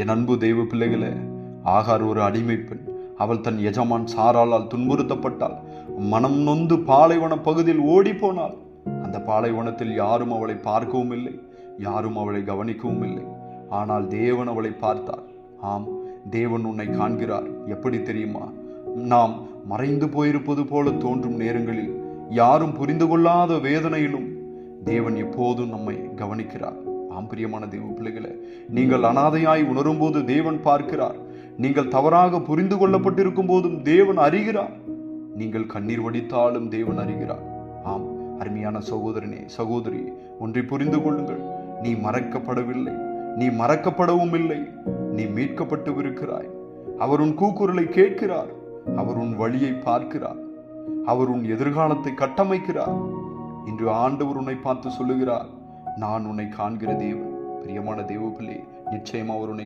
என் அன்பு தெய்வ பிள்ளைகளே, ஆகார் ஒரு அடிமை பெண். அவள் தன் எஜமான் சாராளால் துன்புறுத்தப்பட்டாள். மனம் நொந்து பாலைவன பகுதியில் ஓடி போனாள். அந்த பாலைவனத்தில் யாரும் அவளை பார்க்கவும் இல்லை, யாரும் அவளை கவனிக்கவும் இல்லை. ஆனால் தேவன் அவளை பார்த்தார். ஆம், தேவன் உன்னை காண்கிறார். எப்படி தெரியுமா? நாம் மறைந்து போயிருப்பது போல தோன்றும் நேரங்களில், யாரும் புரிந்து கொள்ளாத வேதனையிலும் தேவன் எப்போதும் நம்மை கவனிக்கிறார். ஆம் பிரியமான தேவ பிள்ளைகளே, நீங்கள் அனாதையாய் உணரும் போது தேவன் பார்க்கிறார். நீங்கள் தவறாக புரிந்து கொள்ளப்பட்டிருக்கும் போதும் தேவன் அறிகிறார். நீங்கள் கண்ணீர் வடித்தாலும் தேவன் அறிகிறார். ஆம் அருமையான சகோதரனே, சகோதரி, ஒன்றை புரிந்து கொள்ளுங்கள். நீ மறக்கப்படவில்லை, நீ மறக்கப்படவும் இல்லை. நீ மீட்கப்பட்டு இருக்கிறாய். அவர் உன் கூக்குரலை கேட்கிறார். அவர் உன் வழியை பார்க்கிறார். அவர் உன் எதிர்காலத்தை கட்டமைக்கிறார். இன்று ஆண்டவர் உன்னை பார்த்து சொல்லுகிறார், நான் உன்னை காண்கிற தேவன். பிரியமான தேவ பிள்ளை, நிச்சயமா அவர் உன்னை